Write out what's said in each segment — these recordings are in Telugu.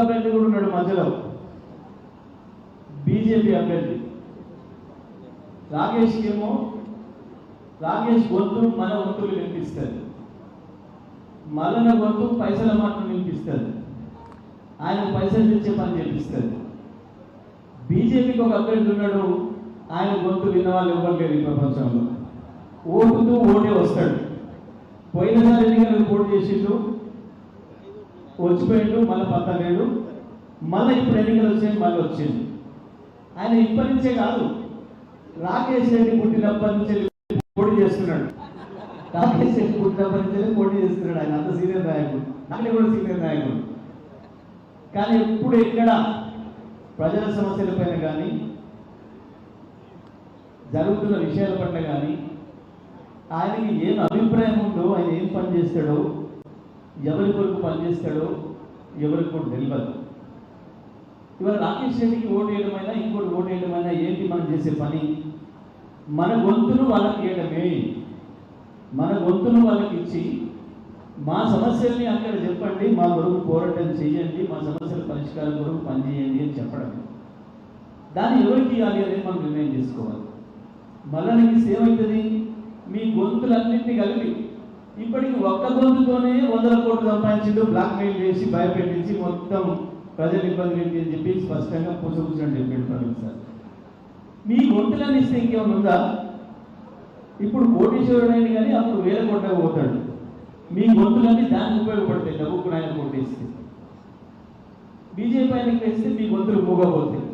అభ్యర్థి కూడా ఉన్నాడు మధ్యలో, బీజేపీ అభ్యర్థి రాకేష్ గొంతు మన గొంతులు వినిపిస్తుంది, మల్లన గొంతు పైసల మాటలు వినిపిస్తుంది, ఆయన పైసలు తెచ్చే పని చేపిస్తుంది. బీజేపీకి ఒక అభ్యర్థి ఉన్నాడు, ఆయన గొంతు విన్న వాళ్ళు ఎవరు లేరు ఈ ప్రపంచంలో. ఓటుతూ ఓటే వస్తాడు. పోయినసారి ఎన్నికలకు పోటీ చేసిండు, వచ్చిపోయిండు, మళ్ళీ పత్తా లేడు. మళ్ళీ ఇప్పుడు ఎన్నికలు వచ్చాయి, మళ్ళీ వచ్చింది. ఆయన ఇప్పటి నుంచే కాదు, రాకేష్ రెడ్డి పుట్టినప్పటి నుంచి పోటీ చేస్తున్నాడు. రాకేష్ రెడ్డి పుట్టినప్పటి నుంచి పోటీ చేస్తున్నాడు. ఆయన అంత సీనియర్ నాయకుడు, నాకు కూడా సీనియర్ నాయకుడు. కానీ ఎప్పుడు ఎక్కడ ప్రజల సమస్యలపైన కానీ జరుగుతున్న విషయాల పట్ల కానీ ఆయనకి ఏం అభిప్రాయం ఉందో, ఆయన ఏం పని చేస్తాడో, ఎవరి కొరకు పనిచేస్తాడో ఎవరికి కూడా తెలియదు. ఇవాళ రాకేష్ రెడ్డికి ఓటు వేయడమైనా ఇంకోటి ఓటు వేయడమైనా ఏంటి మనం చేసే పని? మన గొంతును వాళ్ళకి ఇవ్వడమే. మన గొంతును వాళ్ళకి ఇచ్చి మా సమస్యల్ని అక్కడ చెప్పండి, మా కొరకు పోరాటం చేయండి, మా సమస్యల పరిష్కారం కొరకు పనిచేయండి అని చెప్పడం. దాన్ని ఎవరికి ఇవ్వాలి అనేది మనం నిర్ణయం చేసుకోవాలి. మళ్ళీ ఏమవుతుంది? మీ గొంతులన్నింటినీ కలిపి ఇప్పటికి ఒక్క గొంతుతోనే 100 కోట్లు సంపాదించిండు, బ్లాక్మెయిల్ చేసి భయపెట్టించి మొత్తం ప్రజలు ఇబ్బంది పెట్టి అని చెప్పి స్పష్టంగా పూసకూర్చొని చెప్పాడు ప్రవీణ్ సార్. మీ గొంతులను ఇస్తే ఇంకేమైనా ఉందా? ఇప్పుడు కోటీశ్వరుడైన కానీ అప్పుడు 1000 కోట్లకు పోతాడు. మీ గొంతులన్నీ దానికి ఉపయోగపడతాయి. డబ్బుకు ఆయన కోటేస్తే, బీజేపీ ఆయనకి వేస్తే మీ గొంతులు మూగపోతాయి.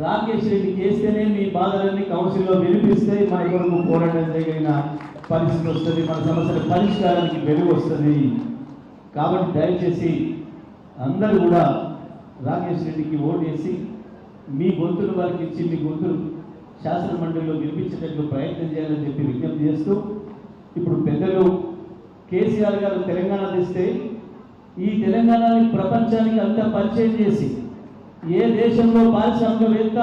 రాకేష్ రెడ్డికి వేస్తేనే మీ బాధలన్నీ కౌన్సిల్లో వినిపిస్తాయి, మన కొరకు పోరాటం చేయగలిగిన పరిస్థితి వస్తుంది, మన సమస్యల పరిష్కారానికి వెలుగు వస్తుంది. కాబట్టి దయచేసి అందరూ కూడా రాకేష్ రెడ్డికి ఓటు వేసి మీ గొంతులు వారికి ఇచ్చి మీ గొంతులు శాసన మండలిలో వినిపించేటట్లు ప్రయత్నం చేయాలని చెప్పి విజ్ఞప్తి చేస్తూ, ఇప్పుడు పెద్దలు కేసీఆర్ గారు తెలంగాణ తెస్తే ఈ తెలంగాణని ప్రపంచానికి అంతా పరిచయం చేసి, ఏ దేశంలో పారిశ్రామికవేత్త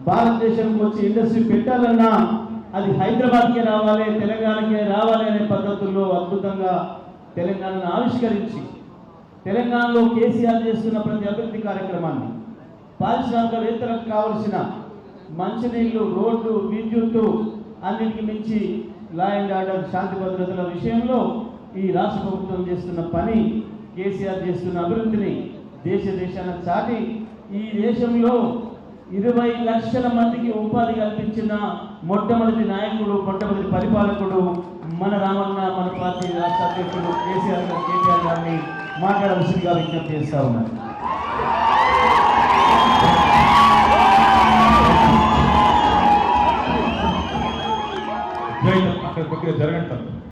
భారతదేశంకి వచ్చి ఇండస్ట్రీ పెట్టాలన్నా అది హైదరాబాద్కే రావాలి, తెలంగాణకే రావాలి అనే పద్ధతుల్లో అద్భుతంగా తెలంగాణను ఆవిష్కరించి, తెలంగాణలో కేసీఆర్ చేస్తున్న ప్రతి అభివృద్ధి కార్యక్రమాన్ని, పారిశ్రామికవేత్తలకు కావలసిన మంచినీళ్లు, రోడ్లు, విద్యుత్తు, అన్నిటికి మించి లా అండ్ ఆర్డర్, శాంతి భద్రతల విషయంలో ఈ రాష్ట్ర ప్రభుత్వం చేస్తున్న పని, కేసీఆర్ చేస్తున్న అభివృద్ధిని దేశాన చాటి ఈ దేశంలో 20 లక్షల మందికి ఉపాధి కల్పించిన మొట్టమొదటి నాయకుడు, మొట్టమొదటి పరిపాలకుడు మన రామన్న, మన పార్టీ రాష్ట్ర అధ్యక్షుడు కేసీఆర్ గారిని మాట్లాడవలసిందిగా విజ్ఞప్తి చేస్తా ఉన్నారు. అక్కడ జరగండి.